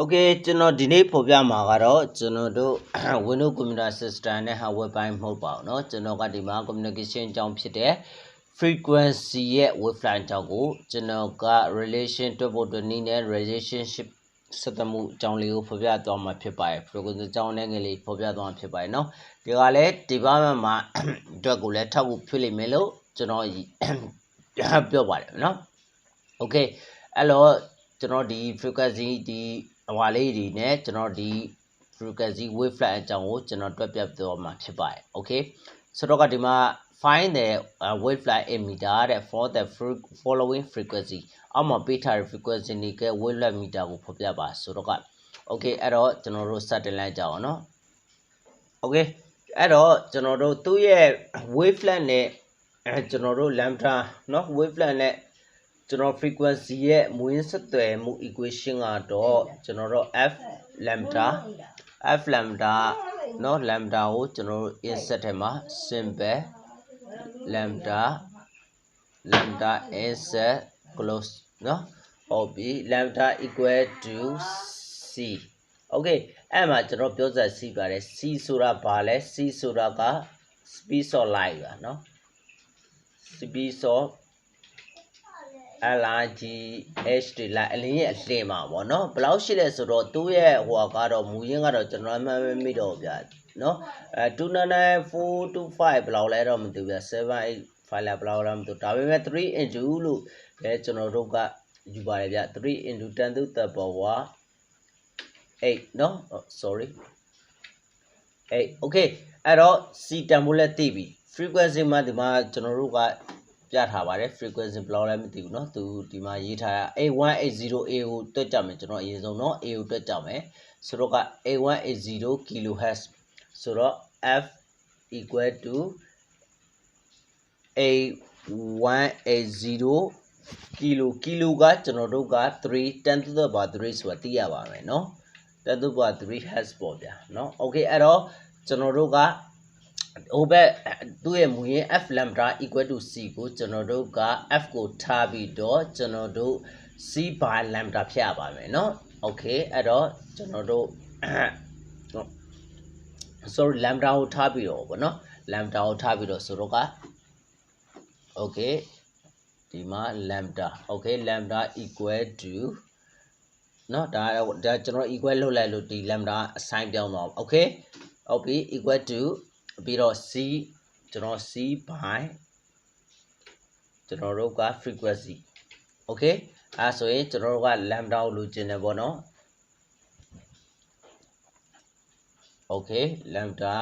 Okay, chino dine phobia magaro chino do window computer system ne ha web by mode ba no chino ka di ma communication ကြောင့်ဖြစ်တဲ့ frequency ရဲ့ wavelength ကြောင့်ကိုကျွန်တော်က relation တွက်ဖို့အတွက်နည်းနဲ့ relationship ဆက်သွယ်မှုအကြောင်းလေးကိုဖော်ပြသွားမှာဖြစ်ပါတယ် frequency အကြောင်းနဲ့ငယ်လေးဖော်ပြသွားမှာဖြစ်ပါတယ်เนาะဒီကလည်းဒီဘက်မှာအတွက်ကိုလည်းထောက်ဖို့ဖြစ်လိမ့်မယ်လို့ကျွန်တော်ပြောပါတယ်เนาะ okay အဲ့တော့ကျွန်တော်ဒီ frequency ဒီဟွာလေးတွေနဲ့ကျွန်တော်ဒီ frequency wavelength အကြောင်းကိုကျွန်တော်တွက်ပြသွားမှာဖြစ်ပါတယ် okay ဆိုတော့ကဒီမှာ find the wavelength in meter for the following frequency အောက်မှာပေးထားတဲ့ frequency တွေက wavelength meter ကိုဖော်ပြပါဆိုတော့က okay အဲ့တော့ကျွန်တော်တို့စတင်လိုက်ကြအောင်เนาะ okay အဲ့တော့ကျွန်တော်တို့သူ့ရဲ့ wavelength နဲ့ကျွန်တော်တို့ lambda เนาะ wavelength နဲ့ကျွန်တော် frequency ရဲ့မူရင်းဆက်သွယ်မှု equation ကတော့ကျွန်တော်တို့ f lambda เนาะ lambda ကိုကျွန်တော်တို့ insert ထဲမှာ simple lambda insert close เนาะဟုတ်ပြီ lambda equal to c okay အဲ့မှာကျွန်တော်ပြောစရာရှိပါတယ် c ဆိုတာဘာလဲ c ဆိုတာက speed of light ပါเนาะ speed of LRGH တွေလိုက်အလင်းရဲ့အလင်းမှာပေါ့နော်ဘယ်လောက်ရှိလဲဆိုတော့သူ့ရဲ့ဟိုကတော့မူရင်းကတော့ကျွန်တော်မှတ်မိတော့ဗျာနော်29425ဘယ်လောက်လဲတော့မသိဘူးဗျာ785လဲဘယ်လောက်လဲမသိဘူးဒါပေမဲ့3 into လို့လဲကျွန်တော်တို့ကယူပါတယ်ဗျာ3 into 10 to the power 8နော် sorry 8 okay အဲ့တော့ C တန်ဖိုးလဲသိပြီ frequency မှာဒီမှာကျွန်တော်တို့ကပြထားပါတယ် frequency ဘယ်လောက်လဲမသိဘူးเนาะသူဒီမှာရေးထားတာ 8180A ကိုတွက်ကြမယ်ကျွန်တော်အရင်ဆုံးเนาะ A ကိုတွက်ကြမယ်ဆိုတော့က8180 kHz ဆိုတော့ F equal to 8180 kilo ကကျွန်တော်တို့က3 10 to the power 3ဆိုတာသိရပါမယ်เนาะ10 to the power 3 Hz ပေါ့ဗျာเนาะ okay အဲ့တော့ကျွန်တော်တို့ကဟိုဘက်သူ့ရဲ့မူရင်း f lambda equal to c ကိုကျွန်တော်တို့က f ကိုထားပြီးတော့ကျွန်တော်တို့ c by lambda ဖြတ်ရပါမယ်เนาะ okay အဲ့တော့ကျွန်တော်တို့ sorry lambda ကိုထားပြီးတော့ဗောနော် lambda ကိုထားပြီးတော့ဆိုတော့က okay ဒီမှာ lambda okay lambda equal to เนาะဒါကျွန်တော် equal လုပ်လိုက်လို့ဒီ lambda အဆိုင်ပြောင်းသွား okay ဟုတ်ပြီ equal to ပြီးတော့ c ကျွန်တော် c by ကျွန်တော်တို့က frequency okay အဲဆိုရင်ကျွန်တော်တို့က lambda ကိုလိုချင်တယ်ပေါ့နော် okay lambda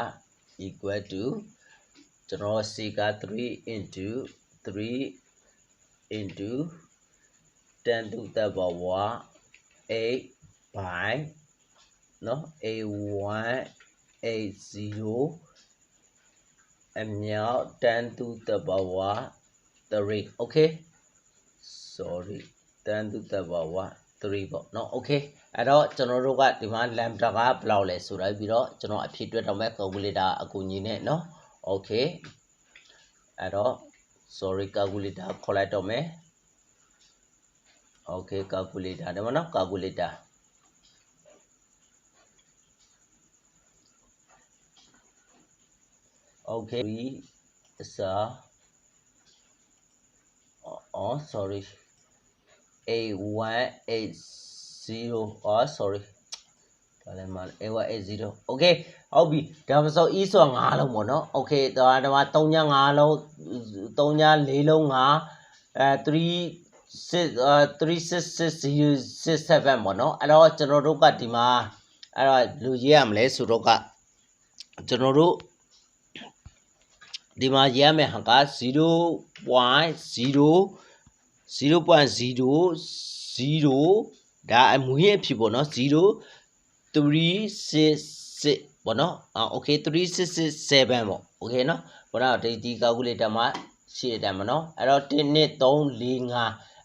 equal to ကျွန်တော် c က3 into 3 into 10 to the power 8 by เนาะ 8180အမြောက်10 to the power 3 okay sorry 10 to the power 3ပေါ့เนาะ okay အဲ့တော့ကျွန်တော်တို့ကဒီမှာ lambda ကဘယ်လောက်လဲဆိုတော့ပြီးတော့ကျွန်တော်အဖြစ်တွက်တော့မဲ့ calculator အကူညီနဲ့เนาะ okay အဲ့တော့ sorry calculator ခေါ်လိုက်တော့မယ် okay calculator ဒါမှနော် calculator okay sorry 8180 sorry ဒါလည်းမ8180 okay ဟုတ်ပြီဒါမှဆို e ဆိုတာ5လုံးပေါ့နော် okay ဒါမှ3ည5လုံး3ည4လုံး5 36667ပေါ့နော်အဲ့တော့ကျွန်တော်တို့ကဒီမှာအဲ့တော့လူရေးရမလဲဆိုတော့ကကျွန်တော်တို့ဒီမှာရေးရမယ့်ဟာက 0.0 ဒါအမူရင်းအဖြစ်ပေါ့နော်0366ပေါ့နော်okay 3667ပေါ့ okay နော်ဘောတော့ဒီ calculator မှာရှိတဲ့အတိုင်းပေါ့နော်အဲ့တော့1 2 3 4 5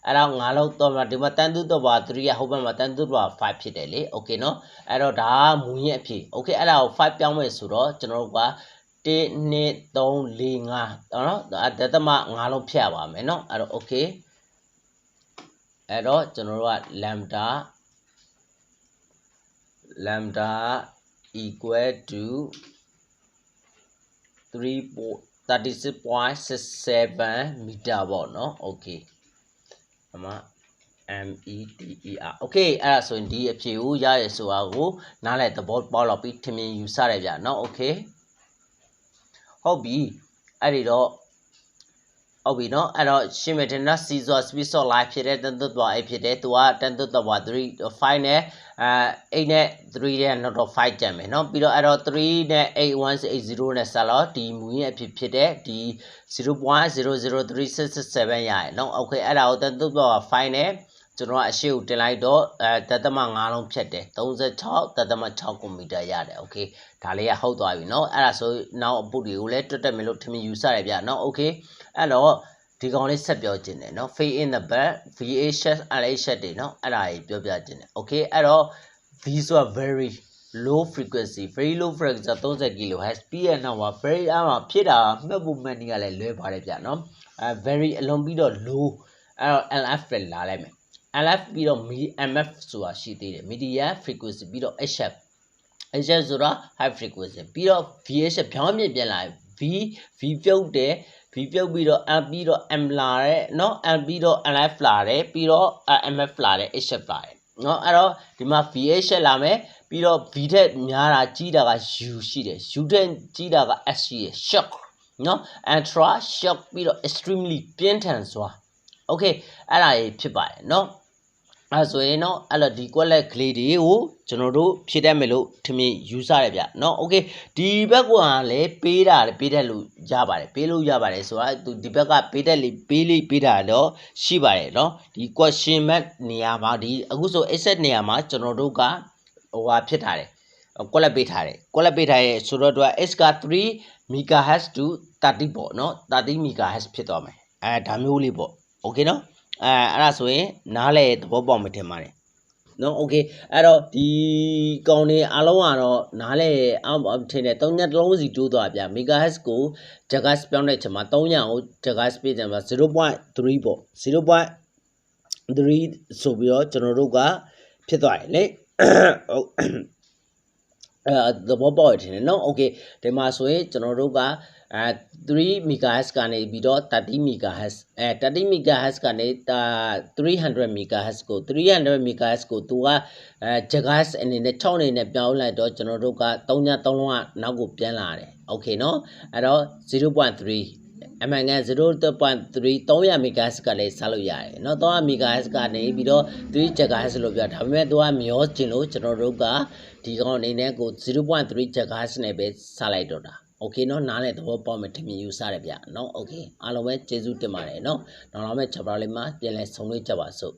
အဲ့တော့5လောက်တော့ဒီမှာ10 to the power 3ရဟိုဘက်မှာ10 to the power 5ဖြစ်တယ်လေ okay နော်အဲ့တော့ဒါမူရင်းအဖြစ် okay အဲ့ဒါကို5ပြောင်းမယ်ဆိုတော့ကျွန်တော်တို့က1 2 3 4 5နော်ဒသမ5လုံးဖြတ်ပါမယ်နော်အဲ့တော့ okay အဲ့တော့ကျွန်တော်တို့က lambda lambda equal to 36.67 meter ပေါ့နော် okay အမ METER okay အဲ့ဒါဆိုရင်ဒီအဖြေကိုရရဆိုတာကိုနားလည်သဘောပေါက်တော့ပြီးထင်မြင်ယူဆရဗျเนาะ okay ဟုတ်ပြီအဲ့ဒီတော့ဟုတ်ပြီเนาะအဲ့တော့ရှင်းမယ်တင်နော် C ဆိုတာ speed of light ဖြစ်တဲ့10 to the power 8ဖြစ်တယ်သူက10 to the power 3 5နဲ့8နဲ့3နဲ့ not 5ကျန်မယ်เนาะပြီးတော့အဲ့တော့3နဲ့8 180နဲ့ဆက်တော့ဒီမူရင်းအဖြစ်တဲ့ဒီ 0.003667 ရရเนาะ okay အဲ့ဒါကို10 to the power 5နဲ့ကျွန်တော်ကအရှိကိုတင်လိုက်တော့3.5လုံးဖြတ်တယ်36.6 ကွန်မီတာရတယ် okay ဒါလေးကဟုတ်သွားပြီเนาะအဲ့ဒါဆိုနောက်အပုတ်တွေကိုလည်းတွတ်တက်မယ်လို့ထင်မြင်ယူဆရဗျเนาะ okay အဲ့တော့ဒီကောင်လေးဆက်ပြောခြင်းတယ်เนาะ fade in the back VA shot LA shot တွေเนาะအဲ့ဒါကြီးပြောပြခြင်းတယ် okay အဲ့တော့ V ဆိုတာ very low frequency 30 kHz ပြီးရနောက်မှာ very အမှဖြစ်တာမှတ်ဖို့မှတ်နည်းကလည်းလွဲပါတယ်ဗျเนาะvery အလုံးပြီးတော့ low အဲ့တော့ LF လည်းလာလိုက်မယ် LF ပြီးတော့ MF ဆိုတာရှိသေးတယ် medium frequency ပြီးတော့ HF ဆိုတာ high frequency ပြီးတော့ VH ဖြောင်းမြင့်ပြန်လာ V ပြုတ်တယ် V ပြုတ်ပြီးတော့ M ပြီးတော့ M လာတယ်เนาะ M ပြီးတော့ LF လာတယ်ပြီးတော့ MF လာတယ် HF လာတယ်เนาะအဲ့တော့ဒီမှာ VH လာမယ်ပြီးတော့ V ထက်များတာကြီးတာက U ရှိတယ် U ထက်ကြီးတာက S ရှိတယ် shock เนาะ ultra shock ပြီးတော့ extremely ပြင်းထန်စွာ okay အဲ့ဒါကြီးဖြစ်ပါတယ်เนาะအဲ့ဆိုရင်เนาะအဲ့တော့ဒီကွက်လက်ကလေးတွေကိုကျွန်တော်တို့ဖြည့်တတ်မယ်လို့ထင်မြင်ယူဆရဗျเนาะ okay ဒီဘက်ကလည်းပေးတတ်လို့ရပါတယ်ပေးလို့ရပါတယ်ဆိုတာဒီဘက်ကပေးတာတော့ရှိပါတယ်เนาะဒီ question mark နေရာမှာဒီအခုဆို exit နေရာမှာကျွန်တော်တို့ကဖြစ်ထားတယ်ကွက်လက်ပေးထားတယ်ဆိုတော့သူက x က3 MHz to 30ပေါ့เนาะ30 MHz ဖြစ်သွားမယ်ဒါမျိုးလေးပေါ့ okay เนาะအဲ့ဒါဆိုရင်နားလေသဘောပေါက်မှထင်ပါတယ်နော် okay အဲ့တော့ဒီကောင်တွေအားလုံးကတော့နားလေအောင်ထင်တယ်3ညတစ်လုံးစီတိုးသွားဗျ megahertz ကို gigahertz ပြောင်းတဲ့ချိန်မှာ300ကို gigahertz ပေးတယ်မှာ 0.3 ပေါ့ 0.3 ဆိုပြီးတော့ကျွန်တော်တို့ကဖြစ်သွားတယ်လေသဘောပေါက်ထင်တယ်နော် okay ဒီမှာဆိုရင်ကျွန်တော်တို့က3 MHz ကနေပြီးတော့30 MHz 30 MHz ကနေ300 MHz ကို300 MHz ကိုသူကgigahertz အနေနဲ့6အနေနဲ့ပြောင်းလိုက်တော့ကျွန်တော်တို့က3ည3လုံးကနောက်ကိုပြန်လာတယ် okay เนาะအဲ့တော့ 0.3 အမှန်ကန် 0.3 300 MHz ကလည်းဆက်လို့ရတယ်เนาะ300 MHz ကနေပြီးတော့3 gigahertz လို့ပြောဒါပေမဲ့သူကမျောကျင်လို့ကျွန်တော်တို့ကဒီကောင်အနေနဲ့ကို 0.3 gigahertz နဲ့ပဲဆက်လိုက်တော့တာ okay เนาะနားလည်းသဘောပေါက်မှထင်မြင်ယူဆရဗျเนาะ okay အားလုံးပဲကျေးဇူးတင်ပါတယ်เนาะနောက်လာမယ့် chapter လေးမှာပြန်လည်ဆုံတွေ့ကြပါစို့